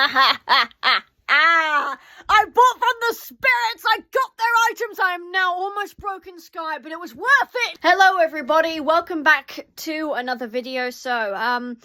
I bought from the spirits, I got their items, I am now almost broken Sky, but it was worth it! Hello everybody, welcome back to another video. So,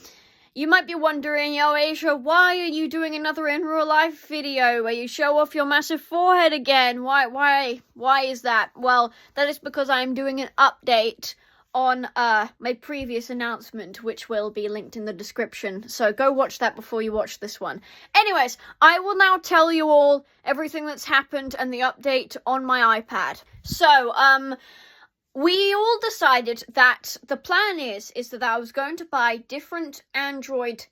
you might be wondering, yo Asia, why are you doing another in real life video where you show off your massive forehead again? Why is that? Well, that is because I am doing an update on my previous announcement, which will be linked in the description, so go watch that before you watch this one. Anyways, I will now tell you all everything that's happened and the update on my iPad. So, we all decided that the plan is that I was going to buy different Android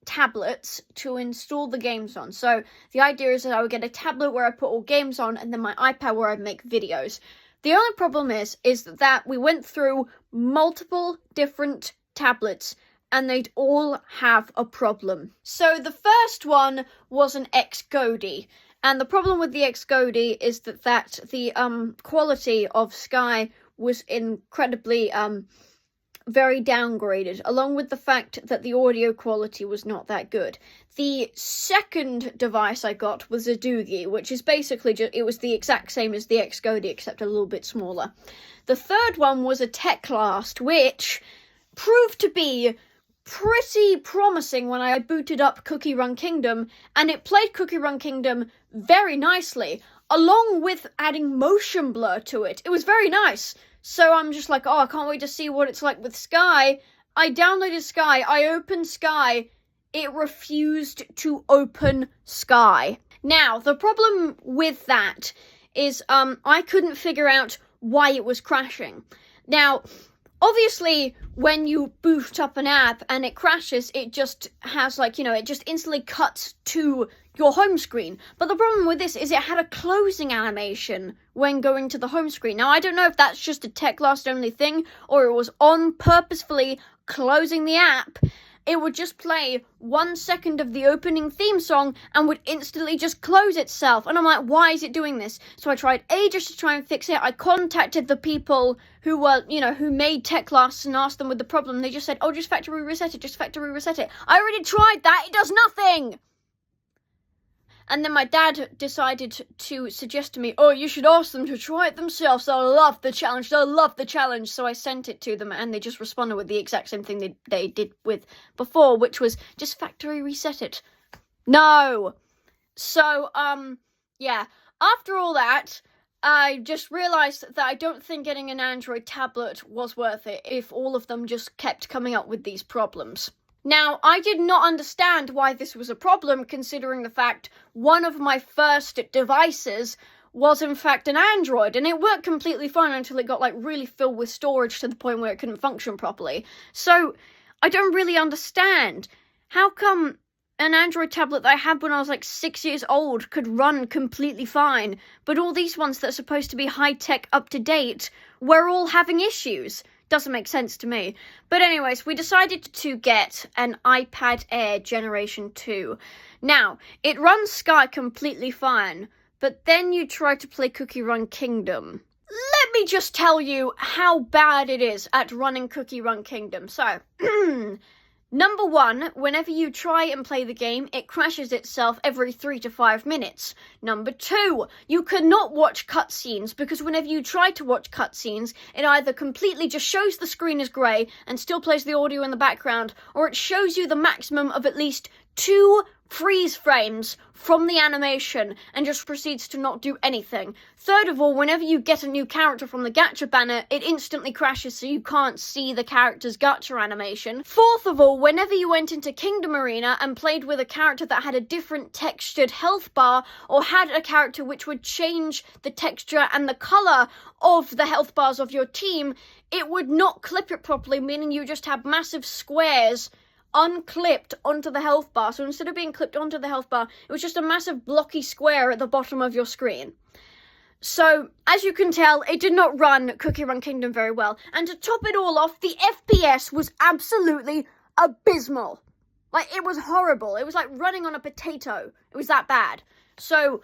tablets to install the games on. So, the idea is that I would get a tablet where I put all games on, and then my iPad where I make videos. The only problem is that we went through multiple different tablets and they'd all have a problem. So the first one was an Xcode, and the problem with the Xcode is that the quality of Sky was incredibly very downgraded, along with the fact that the audio quality was not that good. The second device I got was a Doogie, which is basically it was the exact same as the Xcode, except a little bit smaller. The third one was a Teclast, which proved to be pretty promising when I booted up Cookie Run Kingdom, and it played Cookie Run Kingdom very nicely, along with adding motion blur to it. It was very nice. So I'm just like, oh, I can't wait to see what it's like with Sky. I downloaded Sky, I opened Sky, it refused to open Sky. Now, the problem with that is I couldn't figure out why it was crashing. Now, obviously, when you boot up an app and it crashes, it just has it just instantly cuts to your home screen. But the problem with this is it had a closing animation when going to the home screen. Now, I don't know if that's just a Teclast only thing, or it was on purposefully closing the app. It would just play 1 second of the opening theme song and would instantly just close itself. And I'm like, why is it doing this? So I tried ages to try and fix it. I contacted the people who were, who made Teclast and asked them with the problem. They just said, oh, just factory reset it, just factory reset it. I already tried that, it does nothing! And then my dad decided to suggest to me, oh, you should ask them to try it themselves. They'll love the challenge. They'll love the challenge. So I sent it to them, and they just responded with the exact same thing they did with before, which was just factory reset it. No. So, yeah. After all that, I just realised that I don't think getting an Android tablet was worth it if all of them just kept coming up with these problems. Now, I did not understand why this was a problem, considering the fact one of my first devices was in fact an Android, and it worked completely fine until it got really filled with storage to the point where it couldn't function properly. So, I don't really understand. How come an Android tablet that I had when I was 6 years old could run completely fine, but all these ones that are supposed to be high-tech, up-to-date, were all having issues? Doesn't make sense to me. But anyways, we decided to get an iPad Air Generation 2. Now, it runs Sky completely fine, but then you try to play Cookie Run Kingdom. Let me just tell you how bad it is at running Cookie Run Kingdom. So, number one, whenever you try and play the game, it crashes itself every 3 to 5 minutes. Number two, you cannot watch cutscenes, because whenever you try to watch cutscenes, it either completely just shows the screen as grey and still plays the audio in the background, or it shows you the maximum of at least 2 freeze frames from the animation and just proceeds to not do anything. Third of all, whenever you get a new character from the gacha banner, it instantly crashes so you can't see the character's gacha animation. Fourth of all, whenever you went into Kingdom Arena and played with a character that had a different textured health bar, or had a character which would change the texture and the colour of the health bars of your team, it would not clip it properly, meaning you just have massive squares unclipped onto the health bar. So instead of being clipped onto the health bar, it was just a massive blocky square at the bottom of your screen. So, as you can tell, it did not run Cookie Run Kingdom very well. And to top it all off, the FPS was absolutely abysmal. It was horrible. It was like running on a potato. It was that bad. So,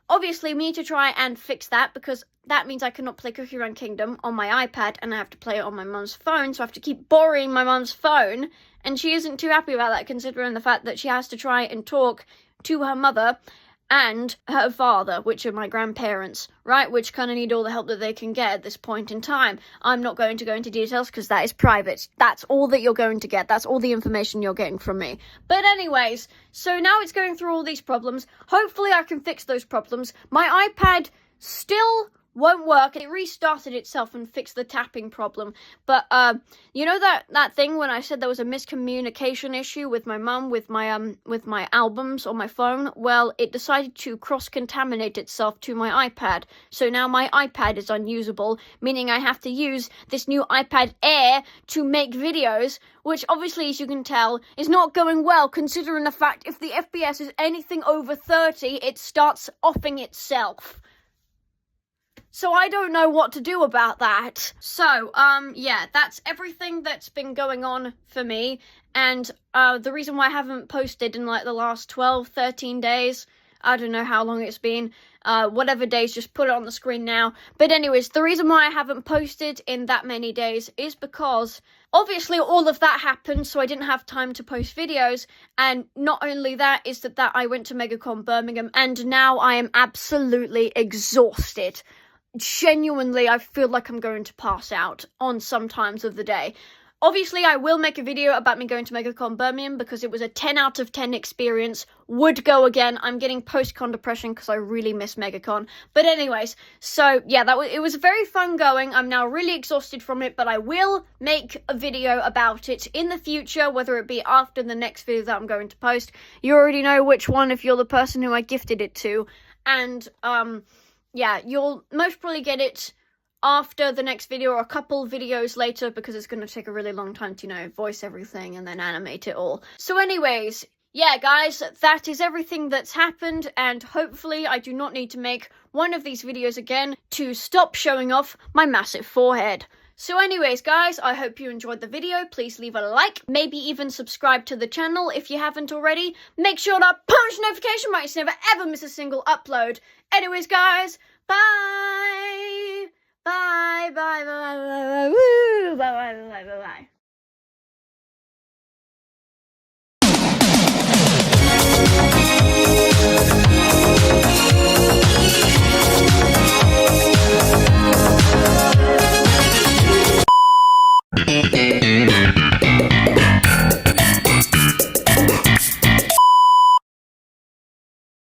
obviously we need to try and fix that, because that means I cannot play Cookie Run Kingdom on my iPad, and I have to play it on my mum's phone, so I have to keep borrowing my mum's phone, and she isn't too happy about that, considering the fact that she has to try and talk to her mother and her father, which are my grandparents, right, which kind of need all the help that they can get at this point in time. I'm not going to go into details because that is private. That's all that you're going to get. That's all the information you're getting from me. But anyways, so now it's going through all these problems. Hopefully I can fix those problems. My iPad still won't work. It restarted itself and fixed the tapping problem. But you know that thing when I said there was a miscommunication issue with my mum with my albums on my phone? Well, it decided to cross-contaminate itself to my iPad. So now my iPad is unusable, meaning I have to use this new iPad Air to make videos, which obviously, as you can tell, is not going well, considering the fact if the FPS is anything over 30, it starts offing itself. So I don't know what to do about that. So, yeah, that's everything that's been going on for me. And the reason why I haven't posted in, like, the last 12, 13 days, I don't know how long it's been. Whatever days, just put it on the screen now. But anyways, the reason why I haven't posted in that many days is because, obviously, all of that happened, so I didn't have time to post videos. And not only that, is that I went to MegaCon Birmingham, and now I am absolutely exhausted. Genuinely, I feel like I'm going to pass out on some times of the day. Obviously, I will make a video about me going to MegaCon Birmingham because it was a 10 out of 10 experience. Would go again. I'm getting post-con depression because I really miss MegaCon. But anyways, so yeah, it was very fun going. I'm now really exhausted from it, but I will make a video about it in the future, whether it be after the next video that I'm going to post. You already know which one if you're the person who I gifted it to. And, yeah, you'll most probably get it after the next video or a couple videos later because it's going to take a really long time to, you know, voice everything and then animate it all. So anyways, yeah, guys, that is everything that's happened, and hopefully I do not need to make one of these videos again to stop showing off my massive forehead. So anyways, guys, I hope you enjoyed the video. Please leave a like, maybe even subscribe to the channel if you haven't already. Make sure to punch the notification button so you never ever miss a single upload. Anyways, guys, bye! Bye, bye, bye.